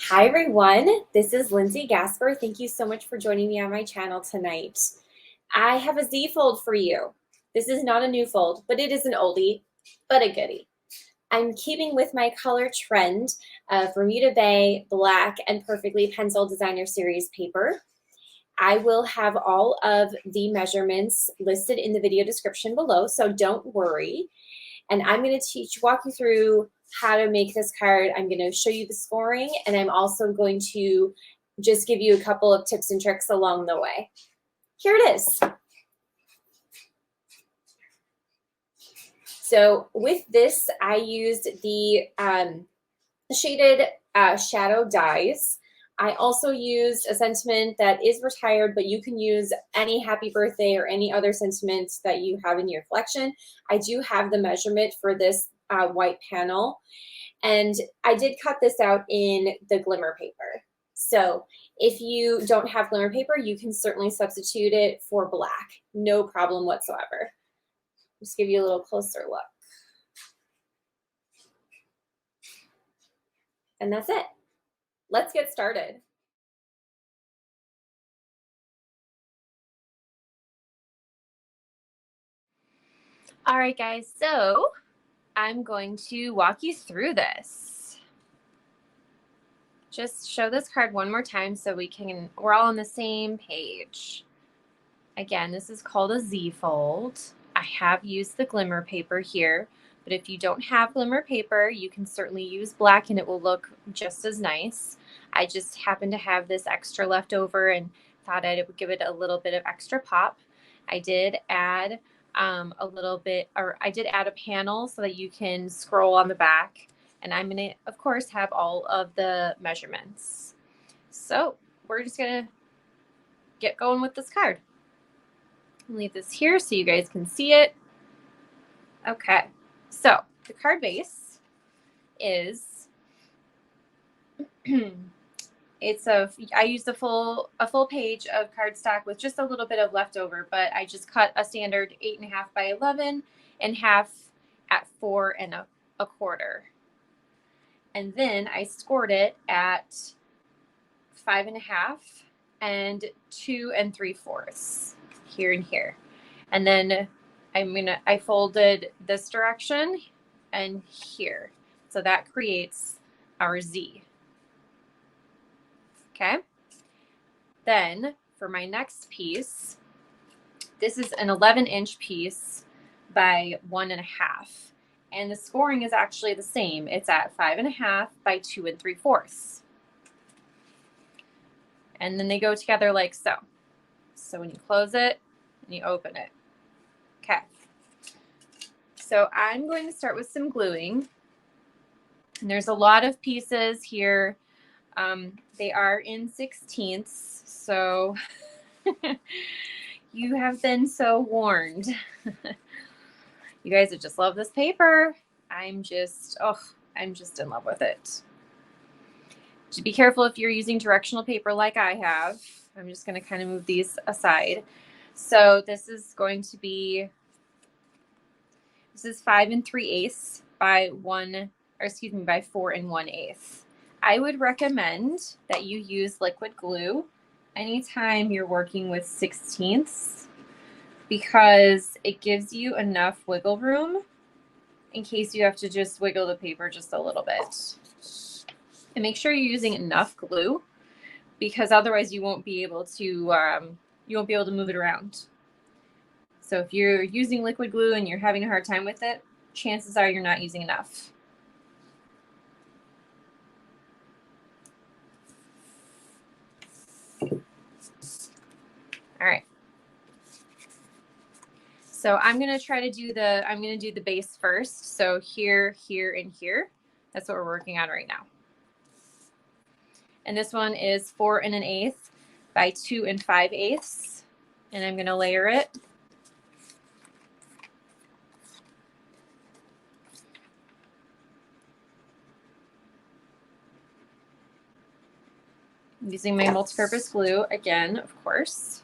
Hi everyone, this is Lindsay Gasper. Thank you so much for joining me on my channel tonight. I have a Z fold for you. This is not a new fold, but it is an oldie, but a goodie. I'm keeping with my color trend of Bermuda Bay, black, and perfectly pencil designer series paper. I will have all of the measurements listed in the video description below, so don't worry. And I'm going to walk you through how to make this card. I'm going to show you the scoring, and I'm also going to just give you a couple of tips and tricks along the way. Here it is. So with this, I used the shaded shadow dies. I also used a sentiment that is retired, but you can use any happy birthday or any other sentiments that you have in your collection. I do have the measurement for this white panel, and I did cut this out in the glimmer paper. So if you don't have glimmer paper, you can certainly substitute it for black. No problem whatsoever. Just give you a little closer look. And that's it. Let's get started. All right, guys, so I'm going to walk you through this. Just show this card one more time so we're all on the same page. Again, this is called a Z fold. I have used the glimmer paper here, but if you don't have glimmer paper, you can certainly use black and it will look just as nice. I just happen to have this extra left over and thought I would give it a little bit of extra pop. I did add I did add a panel so that you can scroll on the back, and I'm gonna, of course, have all of the measurements. So we're just gonna get going with this card. Leave this here so you guys can see it. Okay, so the card base is I used a full page of cardstock with just a little bit of leftover, but I just cut a standard 8.5 by 11 and half at 4 1/4, and then I scored it at 5.5 and 2 3/4 here and here, and then I folded this direction and here, so that creates our Z. Okay. Then for my next piece, this is an 11-inch piece by 1.5, and the scoring is actually the same. It's at 5.5 by 2 3/4, and then they go together like so. So when you close it and you open it. Okay. So I'm going to start with some gluing, and there's a lot of pieces here. They are in 1/16, so you have been so warned. You guys would just love this paper. I'm just in love with it. Just be careful if you're using directional paper like I have. I'm just going to kind of move these aside. So this is going to be, this is 5 3/8 by 4 1/8. I would recommend that you use liquid glue anytime you're working with 1/16, because it gives you enough wiggle room in case you have to just wiggle the paper just a little bit. And make sure you're using enough glue, because otherwise you won't be able to move it around. So if you're using liquid glue and you're having a hard time with it, chances are you're not using enough. All right. So I'm going to do the base first. So here, here, and here. That's what we're working on right now. And this one is 4 1/8 by 2 5/8. And I'm going to layer it. I'm using my multi-purpose glue again, of course.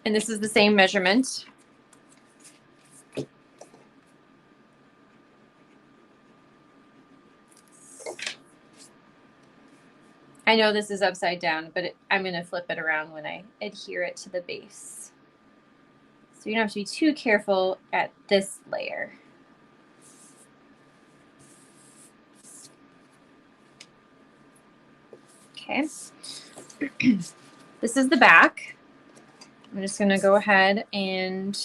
And this is the same measurement. I know this is upside down, but I'm going to flip it around when I adhere it to the base. So you don't have to be too careful at this layer. Okay. This is the back. I'm just going to go ahead and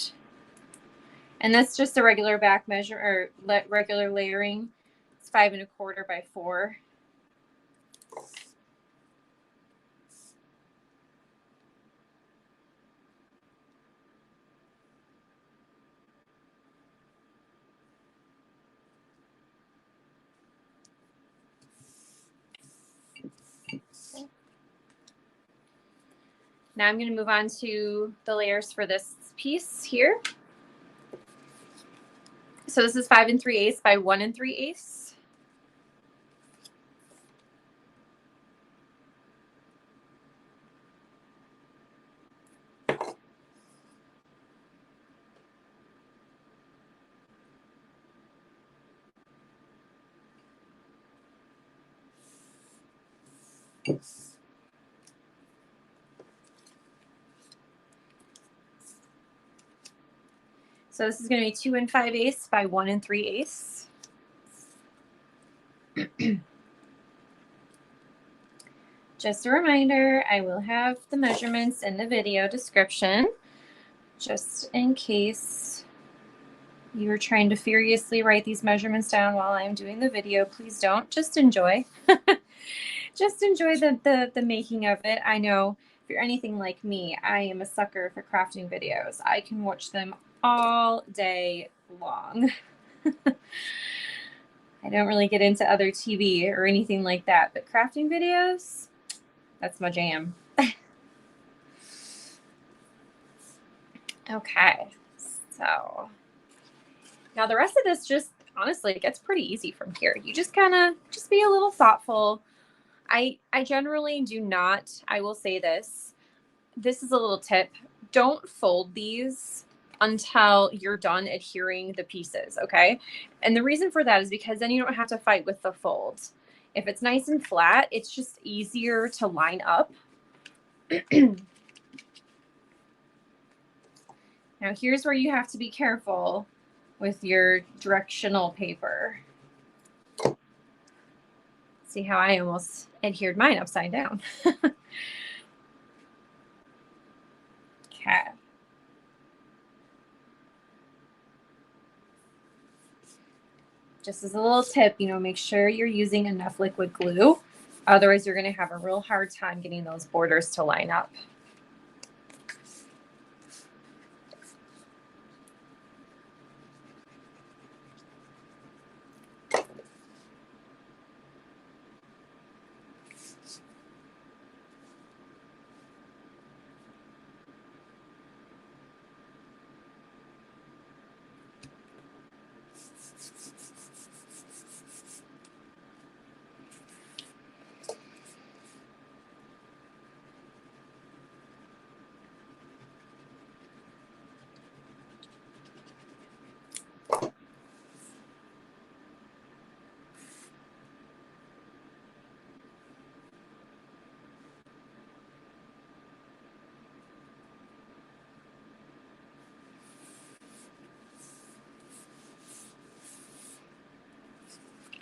that's just a regular back measure, or regular layering. It's 5 1/4 by 4. Now I'm going to move on to the layers for this piece here. So this is 5 3/8 by 1 3/8. So this is going to be 2 5/8 by 1 3/8. Just a reminder, I will have the measurements in the video description, just in case you were trying to furiously write these measurements down while I'm doing the video. Please don't. Just enjoy. Just enjoy the making of it. I know if you're anything like me, I am a sucker for crafting videos. I can watch them all day long. I don't really get into other TV or anything like that, but crafting videos, that's my jam. Okay, so now the rest of this just honestly gets pretty easy from here. You just kind of just be a little thoughtful. I generally do not, I will say this is a little tip. Don't fold these until you're done adhering the pieces, okay? And the reason for that is because then you don't have to fight with the fold. If it's nice and flat, it's just easier to line up. Now here's where you have to be careful with your directional paper. See how I almost adhered mine upside down. Okay. Just as a little tip, you know, make sure you're using enough liquid glue. Otherwise, you're going to have a real hard time getting those borders to line up.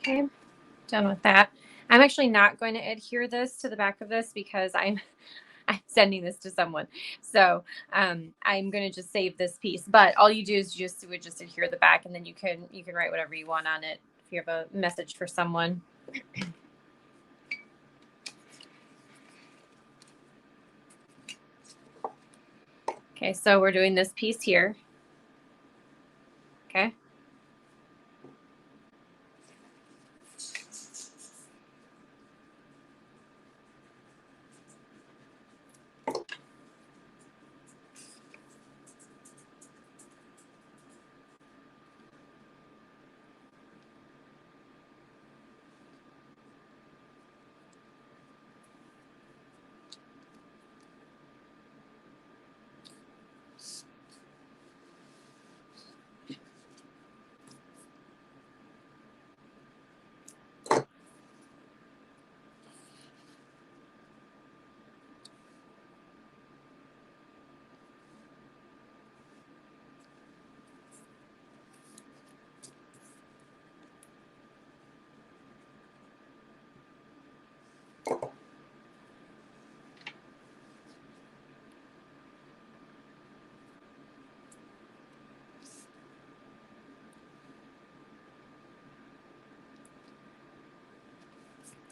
Okay, done with that. I'm actually not going to adhere this to the back of this because I'm sending this to someone. So I'm going to just save this piece. But all you do is just adhere the back, and then you can write whatever you want on it if you have a message for someone. Okay, so we're doing this piece here. Okay.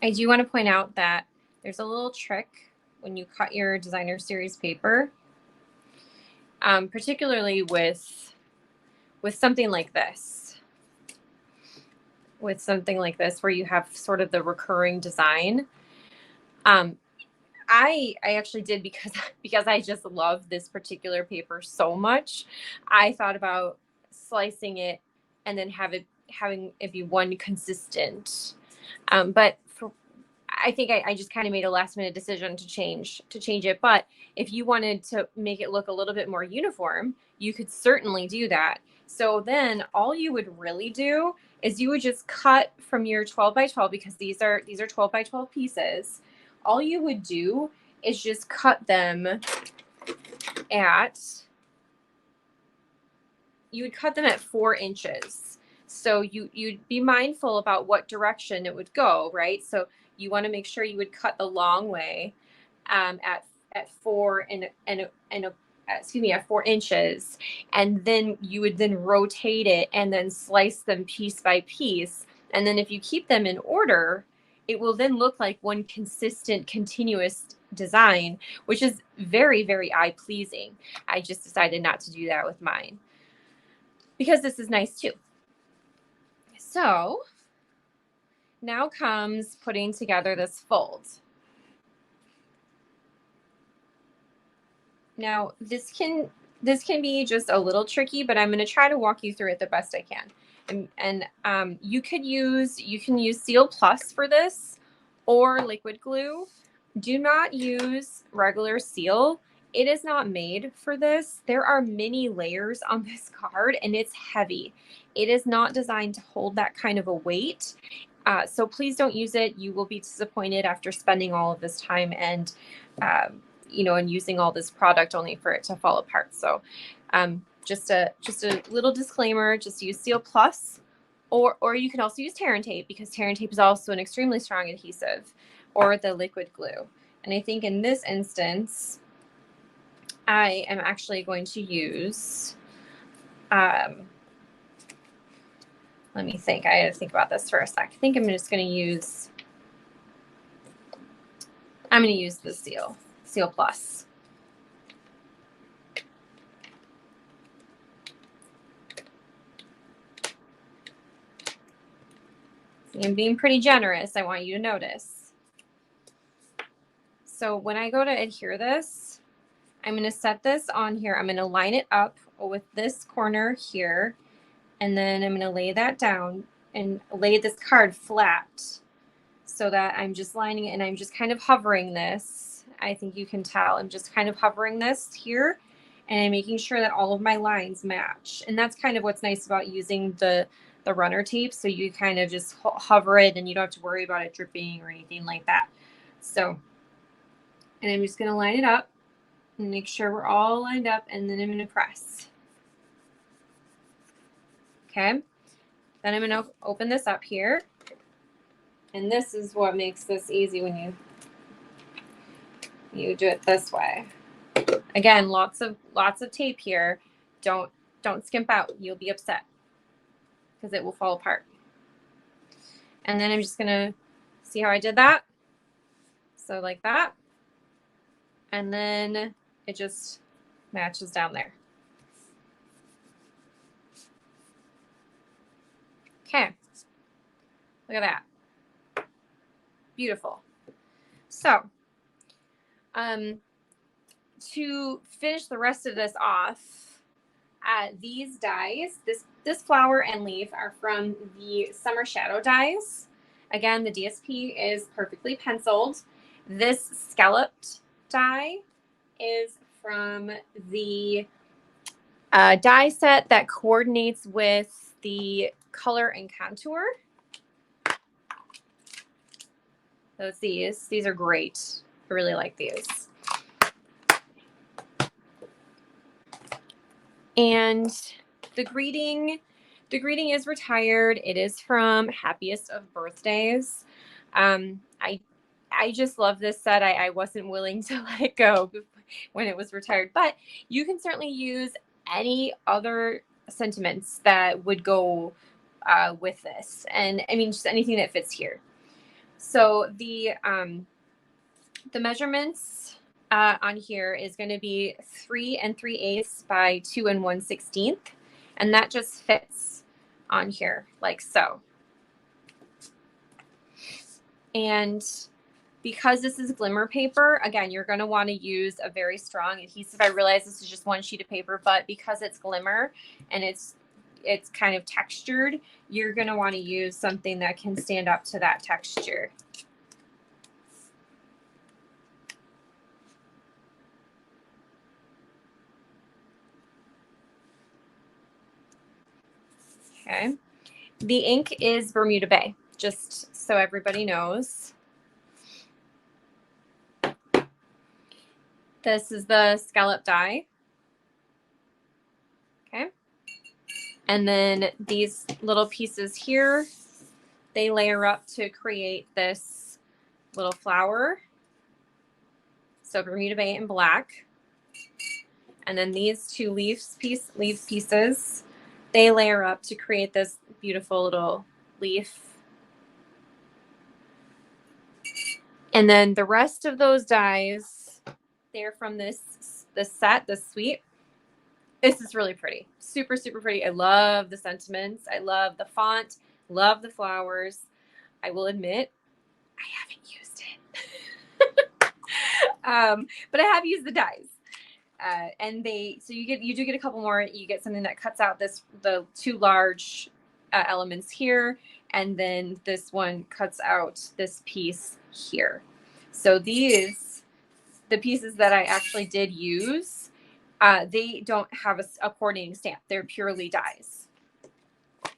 I do want to point out that there's a little trick when you cut your designer series paper, particularly with something like this. With something like this, where you have sort of the recurring design. I actually did because I just love this particular paper so much. I thought about slicing it and then having it be one consistent. But I think I just kind of made a last minute decision to change it. But if you wanted to make it look a little bit more uniform, you could certainly do that. So then all you would really do is you would just cut from your 12 by 12, because these are 12 by 12 pieces. All you would do is just cut them at 4 inches. So you'd be mindful about what direction it would go, right? So you want to make sure you would cut the long way at 4 at 4 inches, and then you would then rotate it and then slice them piece by piece. And then if you keep them in order, it will then look like one consistent, continuous design, which is very, very eye pleasing. I just decided not to do that with mine because this is nice too. So now comes putting together this fold. Now this can be just a little tricky, but I'm going to try to walk you through it the best I can. And you can use Seal Plus for this, or liquid glue. Do not use regular seal. It is not made for this. There are many layers on this card, and it's heavy. It is not designed to hold that kind of a weight. So please don't use it. You will be disappointed after spending all of this time and and using all this product only for it to fall apart. So just a little disclaimer, just use Seal Plus, or you can also use Tear and Tape, because Tear and Tape is also an extremely strong adhesive, or the liquid glue. And I think in this instance, I am actually going to use, let me think. I had to think about this for a sec. I think I'm just going to use, the Seal Plus. I'm being pretty generous. I want you to notice. So when I go to adhere this, I'm going to set this on here. I'm going to line it up with this corner here, and then I'm going to lay that down and lay this card flat so that I'm just lining it, and I'm just kind of hovering this. I think you can tell I'm just kind of hovering this here, and I'm making sure that all of my lines match. And that's kind of what's nice about using the runner tape. So you kind of just hover it, and you don't have to worry about it dripping or anything like that. So, and I'm just going to line it up and make sure we're all lined up, and then I'm going to press. Okay. Then I'm going to open this up here. And this is what makes this easy when you do it this way. Again, lots of tape here. Don't skimp out. You'll be upset because it will fall apart. And then I'm just going to see how I did that. So like that. And then it just matches down there. Okay. Look at that. Beautiful. So, to finish the rest of this off, these dies, this flower and leaf are from the Summer Shadow dies. Again, the DSP is perfectly penciled. This Scalloped die is from the die set that coordinates with the color and contour. So it's these. These are great. I really like these. And the greeting is retired. It is from Happiest of Birthdays. I I just love this set. I wasn't willing to let it go when it was retired, but you can certainly use any other sentiments that would go with this. And I mean, just anything that fits here. So the measurements on here is going to be 3 3/8 by 2 1/16, and that just fits on here like so. And because this is glimmer paper, again, you're going to want to use a very strong adhesive. I realize this is just one sheet of paper, but because it's glimmer and it's kind of textured, you're going to want to use something that can stand up to that texture. Okay. The ink is Bermuda Bay, just so everybody knows. This is the scallop die. Okay. And then these little pieces here, they layer up to create this little flower. So Bermuda Bay in black. And then these two leaf pieces, they layer up to create this beautiful little leaf. And then the rest of those dies, they're from this set, this suite. This is really pretty. Super, super pretty. I love the sentiments. I love the font. Love the flowers. I will admit, I haven't used it. But I have used the dies. And so you do get a couple more. You get something that cuts out the two large elements here, and then this one cuts out this piece here. So the pieces that I actually did use, they don't have a coordinating stamp. They're purely dies.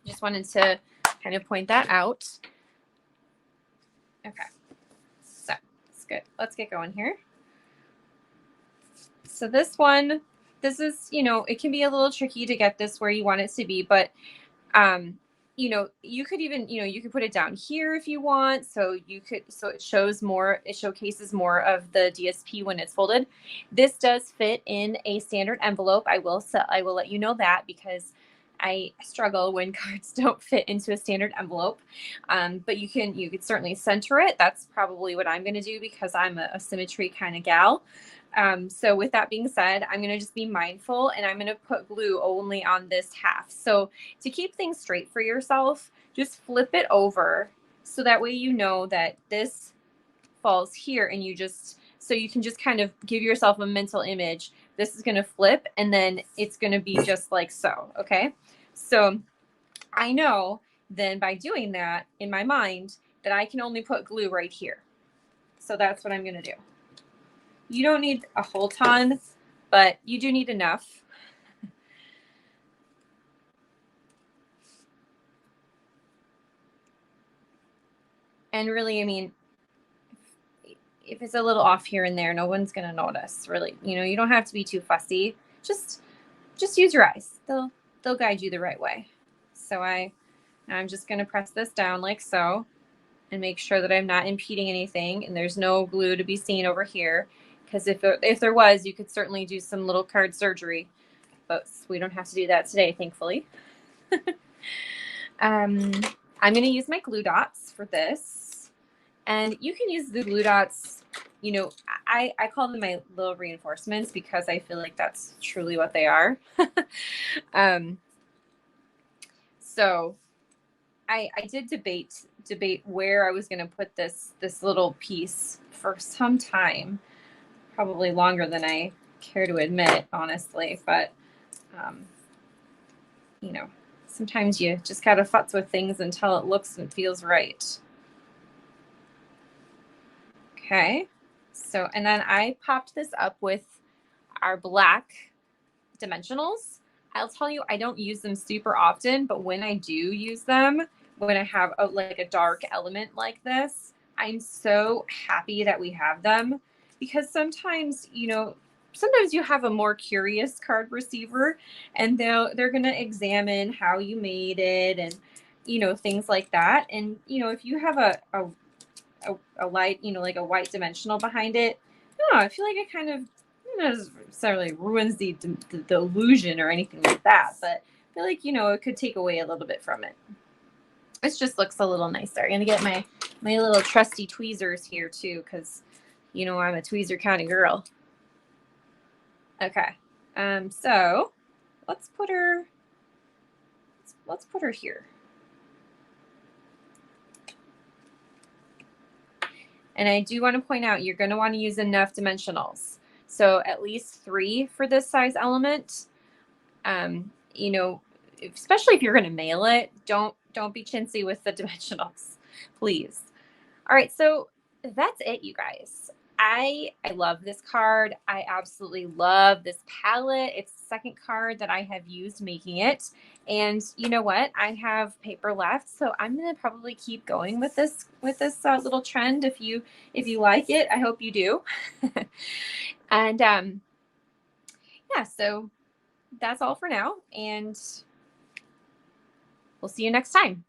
Just wanted to kind of point that out. Okay, so that's good. Let's get going here. So this one, this is, it can be a little tricky to get this where you want it to be, but, you could even, you could put it down here if you want. So it showcases more of the DSP when it's folded. This does fit in a standard envelope. I will let you know that, because I struggle when cards don't fit into a standard envelope. But you could certainly center it. That's probably what I'm going to do, because I'm a symmetry kind of gal. So with that being said, I'm going to just be mindful, and I'm going to put glue only on this half. So to keep things straight for yourself, just flip it over, so that way you know that this falls here, and so you can just kind of give yourself a mental image. This is going to flip, and then it's going to be just like so. Okay. So I know then by doing that in my mind that I can only put glue right here. So that's what I'm going to do. You don't need a whole ton, but you do need enough. And really, I mean, if it's a little off here and there, no one's going to notice, really. You don't have to be too fussy. Just use your eyes. They'll guide you the right way. So now I'm just going to press this down like so, and make sure that I'm not impeding anything, and there's no glue to be seen over here. Because if there was, you could certainly do some little card surgery, but we don't have to do that today, thankfully. I'm going to use my glue dots for this, and you can use the glue dots. I call them my little reinforcements, because I feel like that's truly what they are. So I did debate where I was going to put this little piece for some time. Probably longer than I care to admit, honestly, but sometimes you just gotta futz with things until it looks and feels right. Okay, so, and then I popped this up with our black dimensionals. I'll tell you, I don't use them super often, but when I do use them, when I have a dark element like this, I'm so happy that we have them. Because sometimes you have a more curious card receiver, and they're going to examine how you made it, and things like that. And if you have a a light, you know, like a white dimensional behind it, I don't know, I feel like it kind of, you know, doesn't necessarily ruins the illusion or anything like that, but I feel like, you know, it could take away a little bit from it. It just looks a little nicer. I'm gonna get my little trusty tweezers here too, because you know I'm a tweezer kind of girl. Okay, so let's put her here. And I do want to point out, you're going to want to use enough dimensionals. So at least 3 for this size element. You know, especially if you're going to mail it, don't be chintzy with the dimensionals, please. All right, so that's it, you guys. I love this card. I absolutely love this palette. It's the second card that I have used making it. And you know what? I have paper left, so I'm gonna probably keep going with this little trend. If you like it, I hope you do. And yeah, so that's all for now, and we'll see you next time.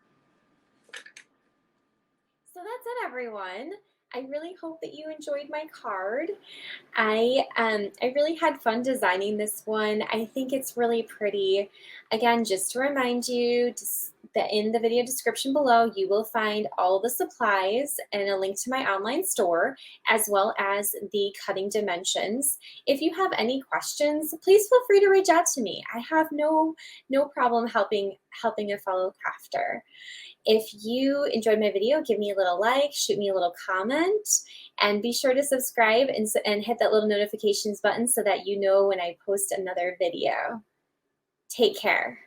So that's it, everyone. I really hope that you enjoyed my card. I really had fun designing this one. I think it's really pretty. Again, just to remind you that in the video description below, you will find all the supplies and a link to my online store, as well as the cutting dimensions. If you have any questions, please feel free to reach out to me. I have no problem helping a fellow crafter. If you enjoyed my video, give me a little like, shoot me a little comment, and be sure to subscribe and hit that little notifications button so that you know when I post another video. Take care.